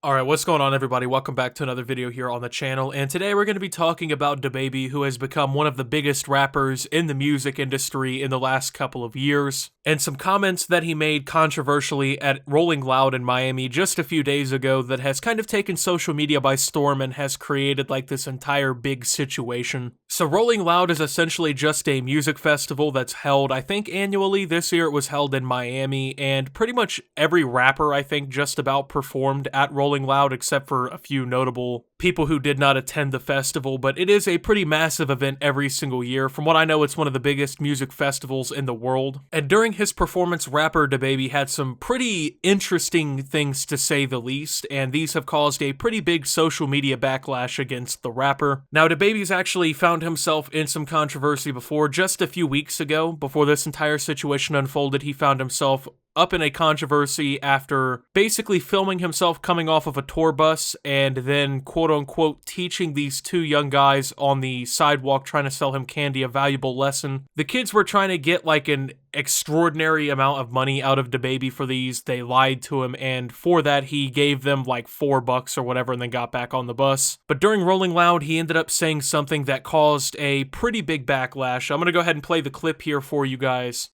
Alright, what's going on everybody? Welcome back to another video here on the channel, and today we're going to be talking about DaBaby, who has become one of the biggest rappers in the music industry in the last couple of years, and some comments that he made controversially at Rolling Loud in Miami just a few days ago that has kind of taken social media by storm and has created like this entire big situation. So Rolling Loud is essentially just a music festival that's held, I think annually. This year it was held in Miami, and pretty much every rapper I think just about performed at Rolling Loud except for a few notable people who did not attend the festival, but it is a pretty massive event every single year. From what I know, it's one of the biggest music festivals in the world. And during his performance, rapper DaBaby had some pretty interesting things to say the least, and these have caused a pretty big social media backlash against the rapper. Now, DaBaby's actually found himself in some controversy before. Just a few weeks ago, before this entire situation unfolded, he found himself up in a controversy after basically filming himself coming off of a tour bus and then quote-unquote teaching these two young guys on the sidewalk trying to sell him candy a valuable lesson. The kids were trying to get like an extraordinary amount of money out of DaBaby for these. They lied to him, and for that he gave them like $4 or whatever and then got back on the bus. But during Rolling Loud, he ended up saying something that caused a pretty big backlash. I'm gonna go ahead and play the clip here for you guys.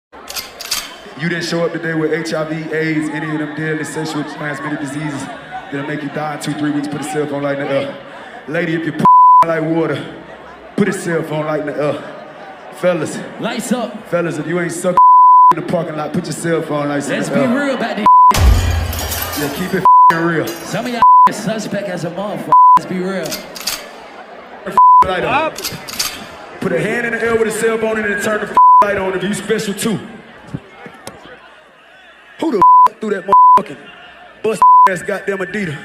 You didn't show up today with HIV, AIDS, any of them deadly sexually transmitted diseases that'll make you die in 2-3 weeks. Put a cell phone light in the air. Lady, if you like water, put a cell phone light in the air. Fellas. Lights up. Fellas, if you ain't sucking in the parking lot, put your cell phone lights in the air. Let's be real about this. Yeah, keep it real. Some of y'all suspect as a motherfucker. Let's be real. Light on. Put a hand in the air with a cell phone and then turn the light on if you special too. Who the threw that motherfucking bust ass goddamn Adidas?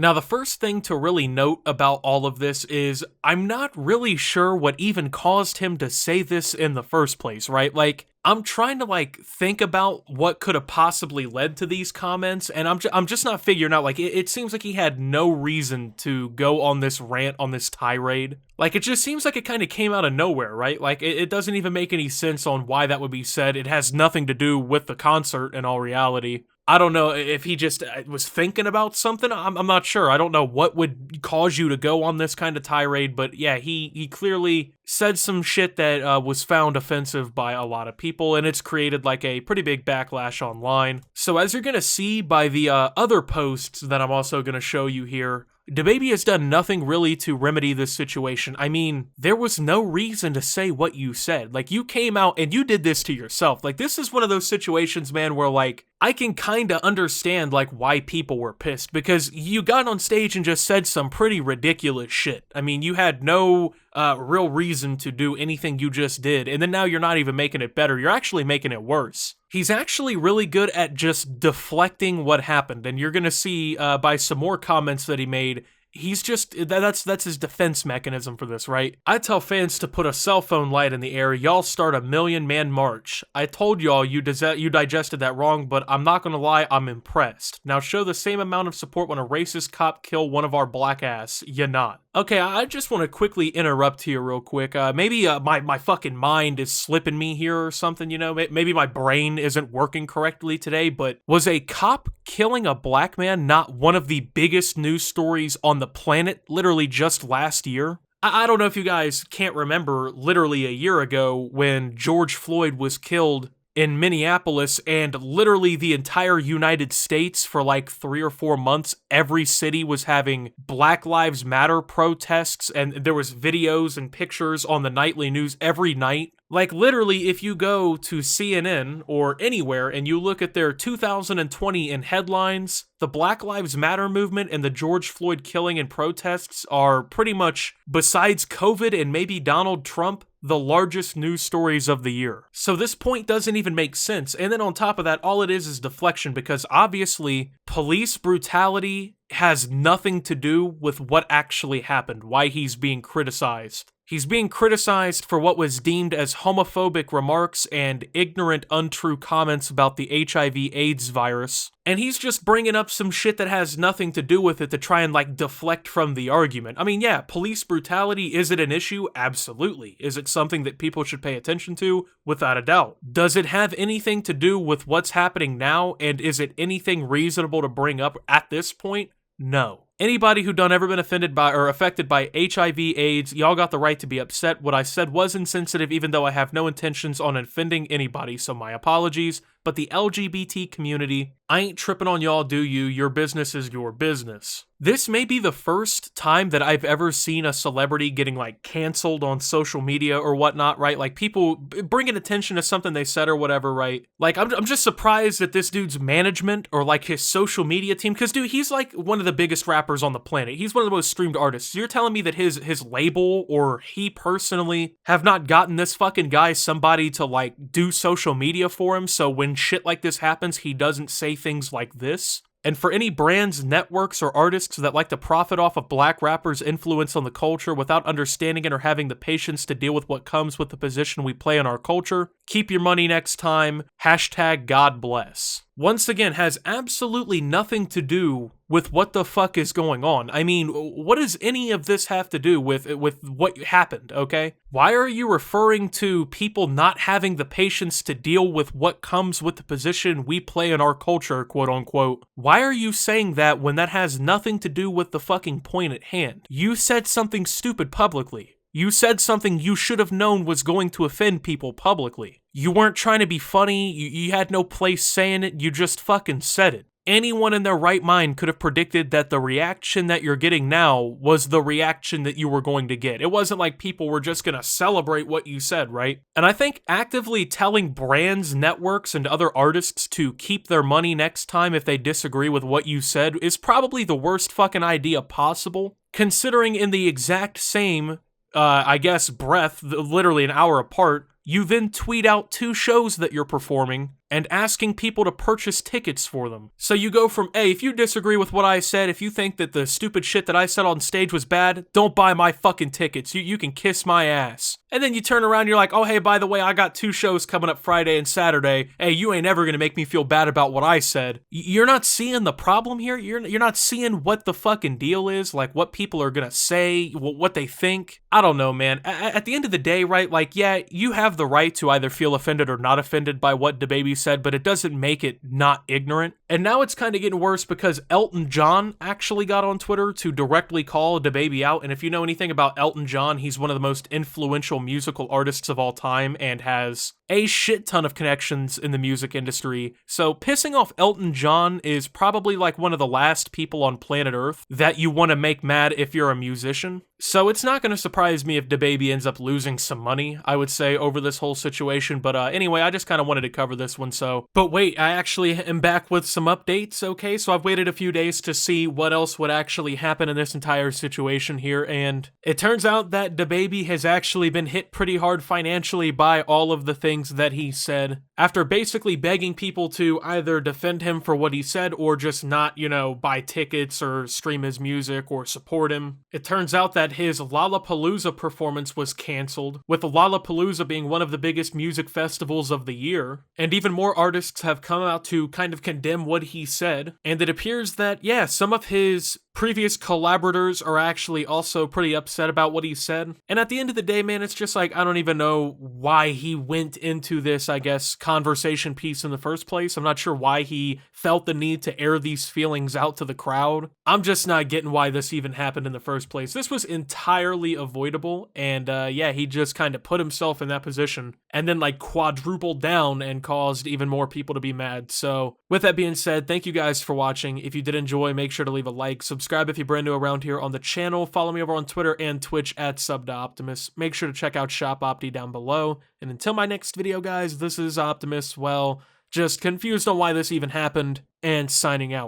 Now, the first thing to really note about all of this is I'm not really sure what even caused him to say this in the first place, right? Like, I'm trying to like think about what could have possibly led to these comments, and I'm just not figuring out. Like, it seems like he had no reason to go on this rant, on this tirade. Like, it just seems like it kind of came out of nowhere, right? Like, it doesn't even make any sense on why that would be said. It has nothing to do with the concert in all reality. I don't know if he just was thinking about something. I'm not sure. I don't know what would cause you to go on this kind of tirade, but yeah, he clearly said some shit that was found offensive by a lot of people, and it's created like a pretty big backlash online. So as you're gonna see by the other posts that I'm also gonna show you here, DaBaby has done nothing really to remedy this situation. I mean, there was no reason to say what you said. Like, you came out and you did this to yourself. Like, this is one of those situations, man, where like, I can kind of understand like why people were pissed, because you got on stage and just said some pretty ridiculous shit. I mean, you had no real reason to do anything you just did, and then now you're not even making it better, you're actually making it worse. He's actually really good at just deflecting what happened, and you're gonna see by some more comments that he made, he's just, that's his defense mechanism for this, right? I tell fans to put a cell phone light in the air, y'all start a 1,000,000-man march. I told y'all you digested that wrong, but I'm not gonna lie, I'm impressed. Now show the same amount of support when a racist cop kill one of our black ass. You not. Okay, I just want to quickly interrupt here real quick. Maybe my fucking mind is slipping me here or something, you know? Maybe my brain isn't working correctly today, but was a cop killing a black man not one of the biggest news stories on the planet literally just last year? I don't know if you guys can't remember literally a year ago when George Floyd was killed in Minneapolis, and literally the entire United States for like 3 or 4 months, every city was having Black Lives Matter protests, and there was videos and pictures on the nightly news every night. Like, literally, if you go to CNN or anywhere and you look at their 2020 in headlines, the Black Lives Matter movement and the George Floyd killing and protests are pretty much, besides COVID and maybe Donald Trump, the largest news stories of the year. So this point doesn't even make sense. And then on top of that, all it is deflection, because obviously police brutality has nothing to do with what actually happened, why he's being criticized. He's being criticized for what was deemed as homophobic remarks and ignorant, untrue comments about the HIV/AIDS virus. And he's just bringing up some shit that has nothing to do with it to try and, like, deflect from the argument. I mean, yeah, police brutality, is it an issue? Absolutely. Is it something that people should pay attention to? Without a doubt. Does it have anything to do with what's happening now, and is it anything reasonable to bring up at this point? No. Anybody who done ever been offended by or affected by HIV/AIDS, y'all got the right to be upset. What I said was insensitive, even though I have no intentions on offending anybody, so my apologies. But the LGBT community, I ain't tripping on y'all, do you? Your business is your business. This may be the first time that I've ever seen a celebrity getting, like, canceled on social media or whatnot, right? Like, people bringing attention to something they said or whatever, right? Like, I'm just surprised that this dude's management or, like, his social media team, because, dude, he's, like, one of the biggest rappers on the planet. He's one of the most streamed artists. You're telling me that his label or he personally have not gotten this fucking guy somebody to, like, do social media for him, so when shit like this happens, he doesn't say things like this? And for any brands, networks, or artists that like to profit off of black rappers' influence on the culture without understanding it or having the patience to deal with what comes with the position we play in our culture, keep your money next time. Hashtag God bless. Once again, has absolutely nothing to do with what the fuck is going on. I mean, what does any of this have to do with what happened, okay? Why are you referring to people not having the patience to deal with what comes with the position we play in our culture, quote unquote? Why are you saying that when that has nothing to do with the fucking point at hand? You said something stupid publicly. You said something you should have known was going to offend people publicly. You weren't trying to be funny, you had no place saying it, you just fucking said it. Anyone in their right mind could have predicted that the reaction that you're getting now was the reaction that you were going to get. It wasn't like people were just gonna celebrate what you said, right? And I think actively telling brands, networks, and other artists to keep their money next time if they disagree with what you said is probably the worst fucking idea possible, considering in the exact same I guess, breath, literally an hour apart, you then tweet out 2 shows that you're performing and asking people to purchase tickets for them. So you go from, hey, if you disagree with what I said, if you think that the stupid shit that I said on stage was bad, don't buy my fucking tickets. You can kiss my ass. And then you turn around and you're like, oh, hey, by the way, I got 2 shows coming up Friday and Saturday. Hey, you ain't ever gonna make me feel bad about what I said. You're not seeing the problem here? You're not seeing what the fucking deal is? Like, what people are gonna say, what they think? I don't know, man. At the end of the day, right, like, yeah, you have the right to either feel offended or not offended by what DaBaby said, but it doesn't make it not ignorant. And now it's kind of getting worse because Elton John actually got on Twitter to directly call DaBaby out. And if you know anything about Elton John, he's one of the most influential musical artists of all time and has a shit ton of connections in the music industry. So pissing off Elton John is probably like one of the last people on planet Earth that you want to make mad if you're a musician. So it's not going to surprise me if DaBaby ends up losing some money, I would say, over this whole situation. But anyway, I just kind of wanted to cover this one. But wait, I actually am back with some updates, okay? So I've waited a few days to see what else would actually happen in this entire situation here. And it turns out that DaBaby has actually been hit pretty hard financially by all of the things that he said, after basically begging people to either defend him for what he said or just not, buy tickets or stream his music or support him. It turns out that his Lollapalooza performance was canceled, with Lollapalooza being one of the biggest music festivals of the year, and even more artists have come out to kind of condemn what he said, and it appears that, yeah, some of his previous collaborators are actually also pretty upset about what he said. And at the end of the day, man, it's just like, I don't even know why he went into this, I guess, conversation piece in the first place. I'm not sure why he felt the need to air these feelings out to the crowd. I'm just not getting why this even happened in the first place. This was entirely avoidable, and yeah, he just kind of put himself in that position and then like quadrupled down and caused even more people to be mad. So with that being said, thank you guys for watching. If you did enjoy, make sure to leave a like, subscribe if you're brand new around here on the channel, follow me over on Twitter and Twitch at @SubToOptimus. Make sure to check out Shop Opti down below. And until my next video, guys, this is Optimus, well, just confused on why this even happened, and signing out.